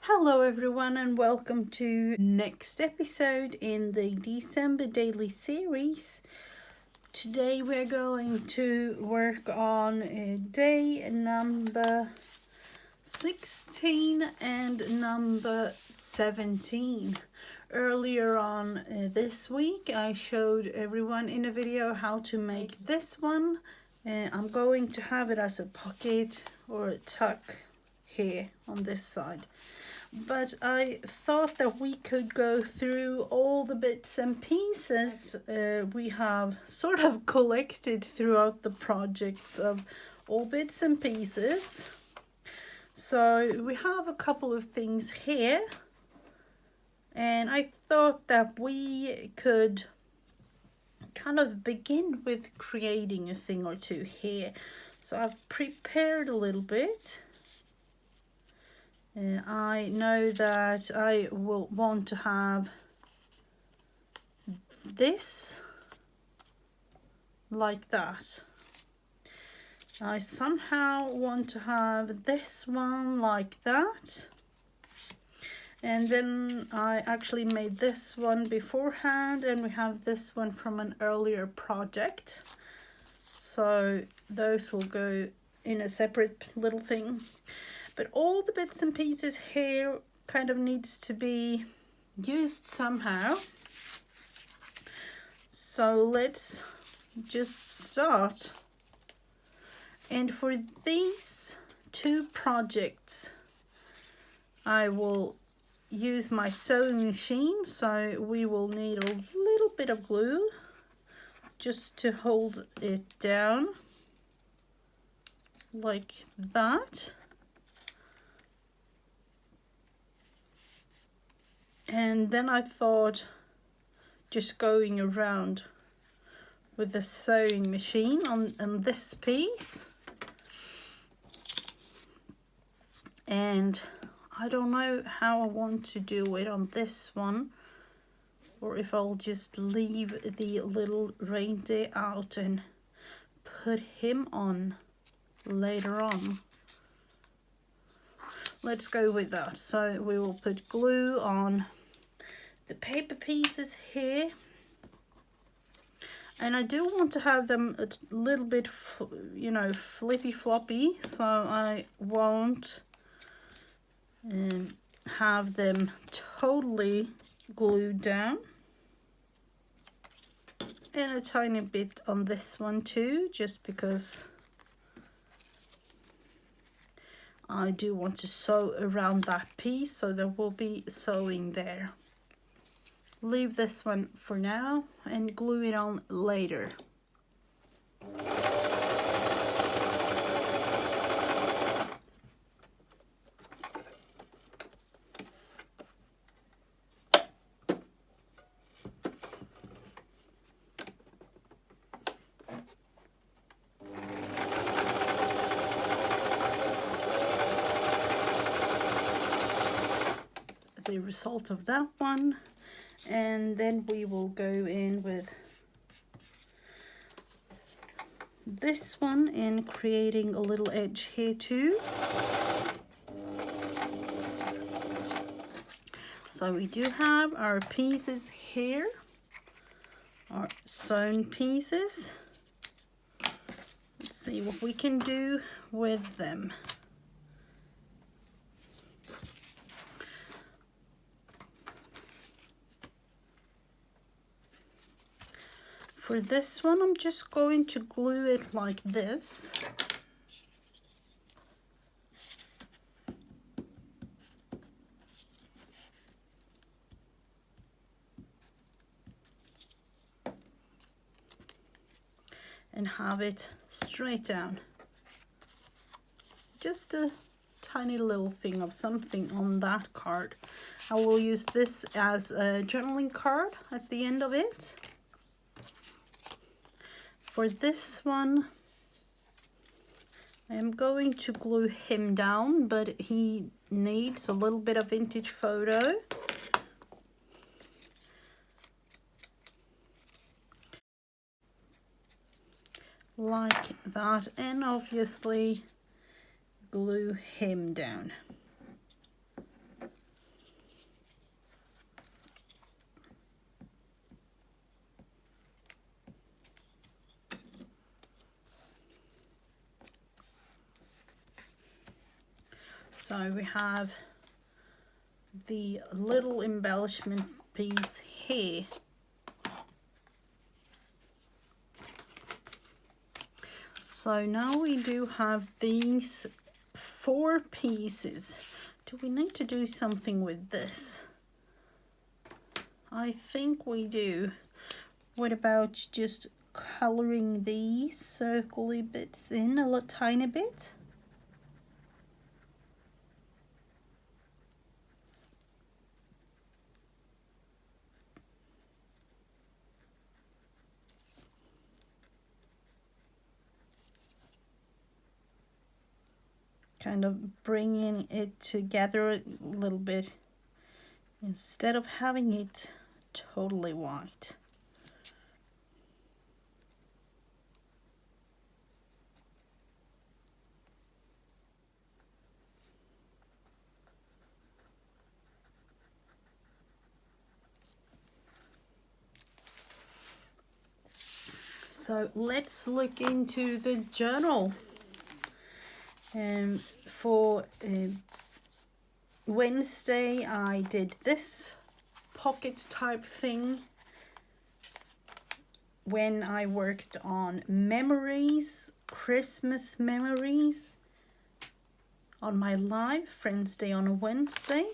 Hello everyone and welcome to next episode in the December daily series. Today we're going to work on day number 16 and number 17. Earlier on this week I showed everyone in a video how to make this one. I'm going to have it as a pocket or a tuck here on this side. But I thought that we could go through all the bits and pieces we have sort of collected throughout the projects of all bits and pieces. So we have a couple of things here, and I thought that we could kind of begin with creating a thing or two here. So I've prepared a little bit. I know that I will want to have this like that. I somehow want to have this one like that. And then I actually made this one beforehand, and we have this one from an earlier project. So those will go in a separate little thing. But all the bits and pieces here kind of needs to be used somehow. So let's just start. And for these two projects, I will use my sewing machine. So we will need a little bit of glue just to hold it down like that. And then I thought just going around with the sewing machine on this piece. And I don't know how I want to do it on this one, or if I'll just leave the little reindeer out and put him on later on. Let's go with that. So we will put glue on the paper pieces here, and I do want to have them a little bit, flippy floppy, so I won't have them totally glued down. And a tiny bit on this one too, just because I do want to sew around that piece, so there will be sewing there. Leave this one for now and glue it on later. The result of that one. And then we will go in with this one in creating a little edge here too. So we do have our pieces here, our sewn pieces. Let's see what we can do with them. For this one, I'm just going to glue it like this. And have it straight down. Just a tiny little thing of something on that card. I will use this as a journaling card at the end of it. For this one, I am going to glue him down, but he needs a little bit of vintage photo. Like that, and obviously glue him down. So we have the little embellishment piece here. So now we do have these 4 pieces. Do we need to do something with this? I think we do. What about just coloring these circly bits in a little tiny bit? Kind of bringing it together a little bit instead of having it totally white. So let's look into the journal. For Wednesday I did this pocket type thing when I worked on memories, Christmas memories, on my live Friends Day on a Wednesday.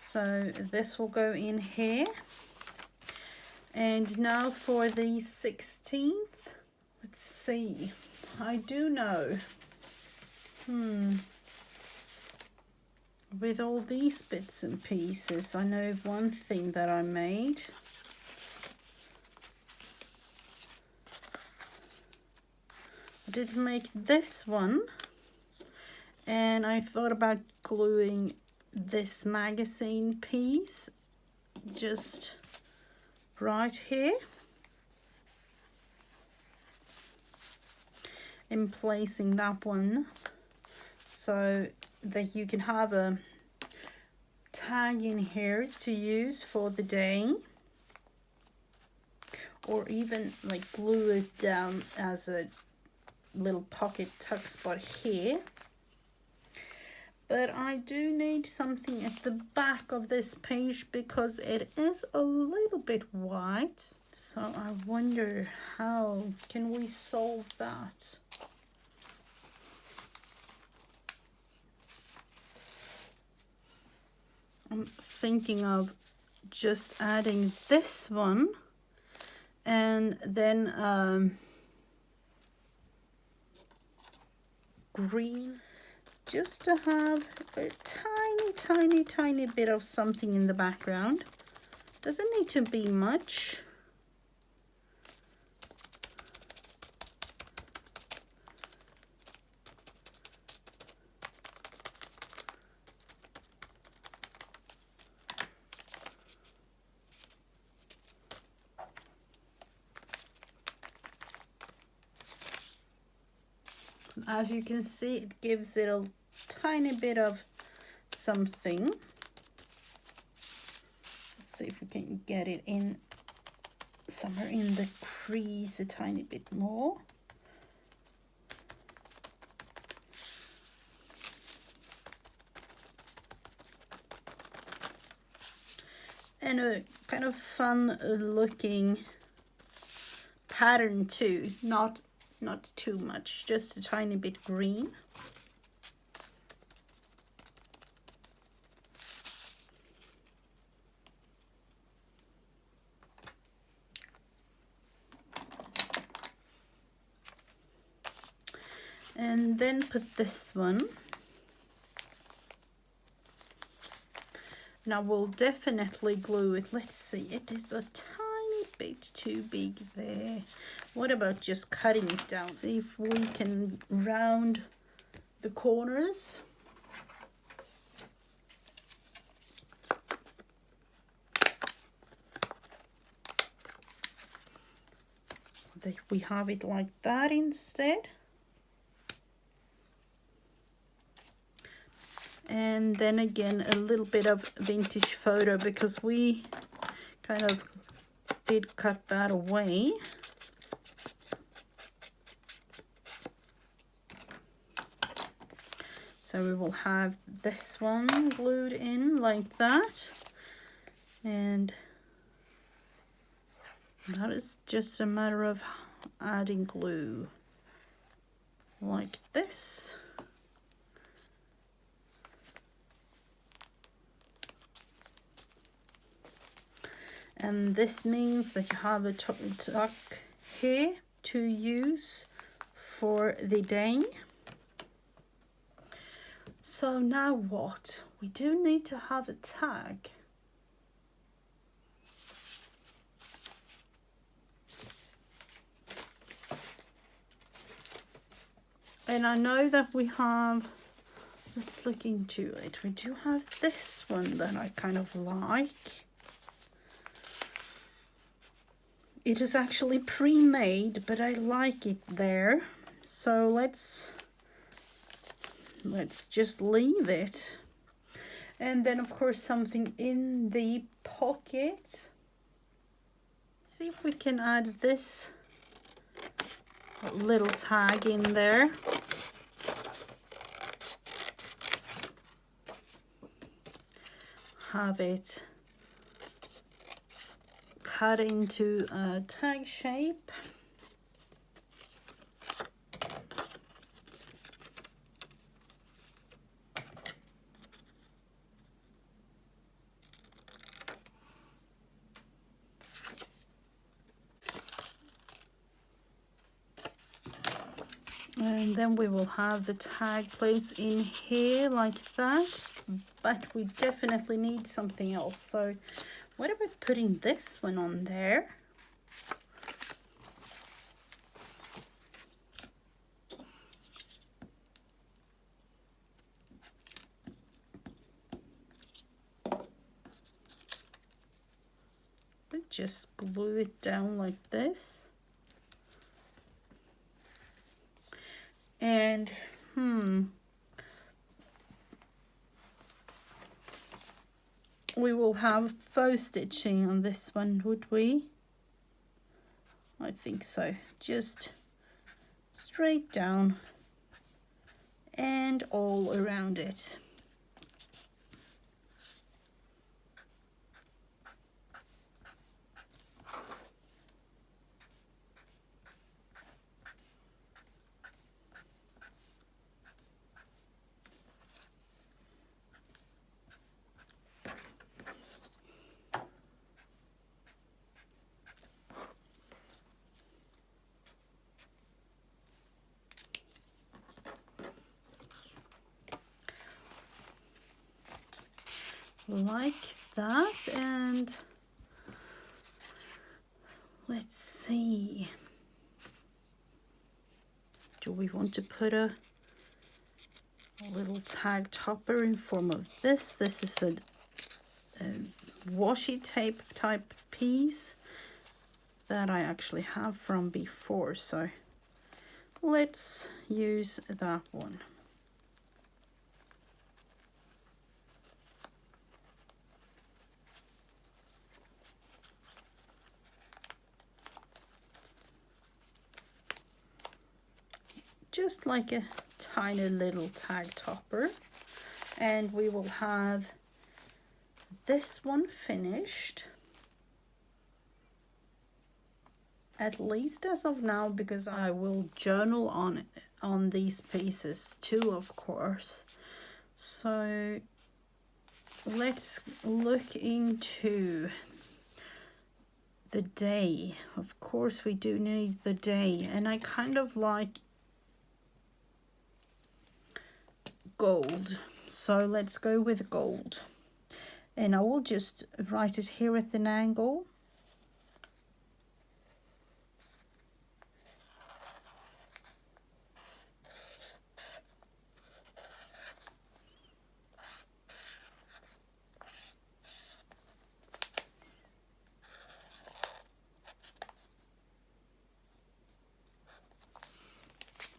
So this will go in here. And now for the 16th, let's see, I do know, with all these bits and pieces, I know one thing that I made. I did make this one, and I thought about gluing this magazine piece just right here and placing that one so that you can have a tag in here to use for the day, or even like glue it down as a little pocket tuck spot here. But I do need something at the back of this page because it is a little bit white. So I wonder, how can we solve that? I'm thinking of just adding this one and then green, just to have a tiny bit of something in the background. Doesn't need to be much. As you can see, it gives it a tiny bit of something. Let's see if we can get it in somewhere in the crease a tiny bit more. And a kind of fun looking pattern too, not too much, just a tiny bit green. And then put this one. Now we'll definitely glue it. Let's see, it is a tiny bit too big there. What about just cutting it down? See if we can round the corners. We have it like that instead. And then again, a little bit of vintage photo, because we kind of did cut that away. So we will have this one glued in like that, and that is just a matter of adding glue like this. And this means that you have a tuck here to use for the day. So now what? We do need to have a tag. And I know that we have, let's look into it. We do have this one that I kind of like. It is actually pre-made, but I like it there. So let's just leave it. And then of course something in the pocket. Let's see if we can add this little tag in there. Have it cut into a tag shape. And then we will have the tag placed in here like that, but we definitely need something else. So what about putting this one on there? But just glue it down like this. And we will have faux stitching on this one, would we? I think so. Just straight down and all around it. Like that, and let's see, do we want to put a little tag topper in form of this? This is a washi tape type piece that I actually have from before, so let's use that one. Just like a tiny little tag topper, and we will have this one finished, at least as of now, because I will journal on these pieces too, of course. So let's look into the day. Of course we do need the day, and I kind of like gold, so let's go with gold. And I will just write it here at an angle.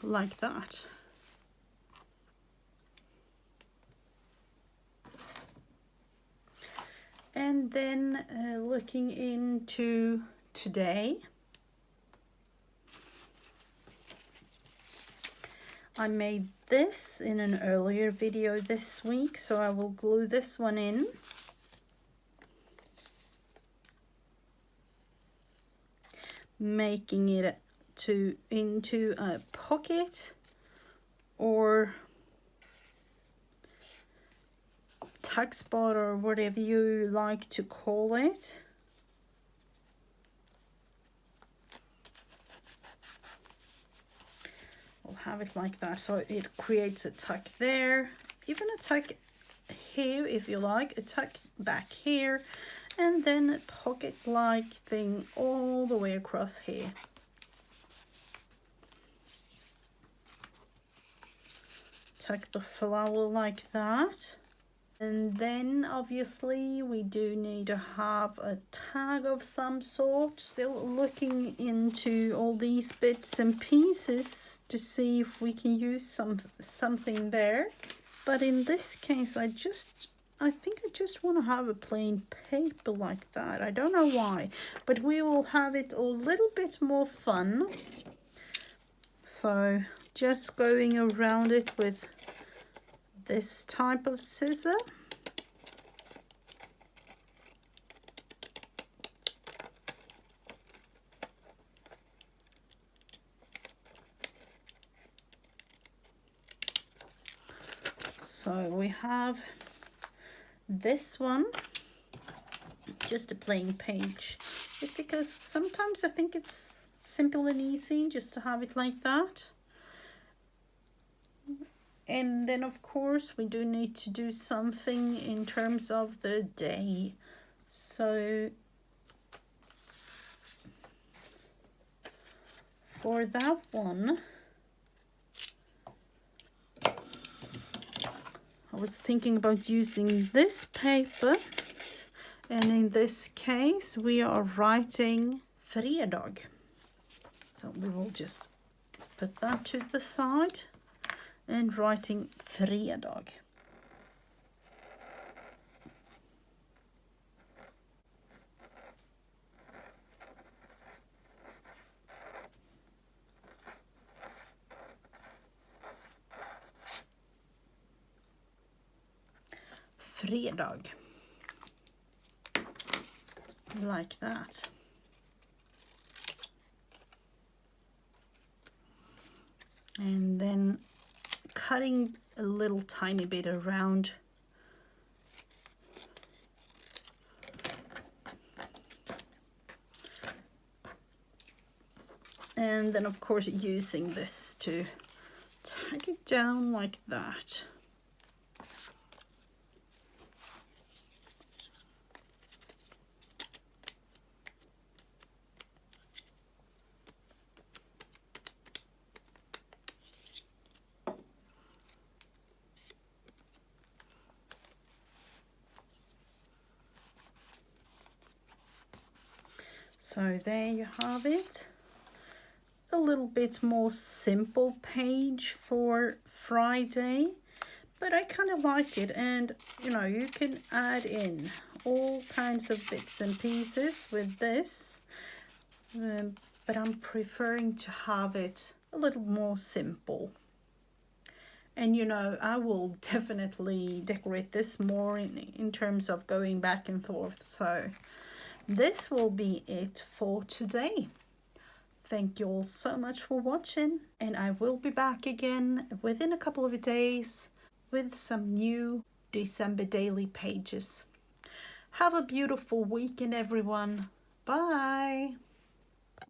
Like that. And then looking into today, I made this in an earlier video this week, so I will glue this one in. Making it into a pocket or tuck spot or whatever you like to call it. We'll have it like that, so it creates a tuck there, even a tuck here if you like, a tuck back here, and then a pocket like thing all the way across here. Tuck the flower like that. And then obviously we do need to have a tag of some sort. Still looking into all these bits and pieces to see if we can use something there. But in this case, I think I just want to have a plain paper like that. I don't know why, but we will have it a little bit more fun. So just going around it with this type of scissor. So we have this one, just a plain page. It's because sometimes I think it's simple and easy just to have it like that. And then of course we do need to do something in terms of the day. So for that one, I was thinking about using this paper, and in this case we are writing fredag. So we will just put that to the side and writing fredag. Fredag. Like that. And then cutting a little tiny bit around. And then of course using this to tag it down like that. So there you have it. A little bit more simple page for Friday, but I kind of like it, and you know, you can add in all kinds of bits and pieces with this, but I'm preferring to have it a little more simple. And you know, I will definitely decorate this more in terms of going back and forth. So this will be it for today. Thank you all so much for watching, and I will be back again within a couple of days with some new December daily pages. Have a beautiful weekend, everyone. Bye.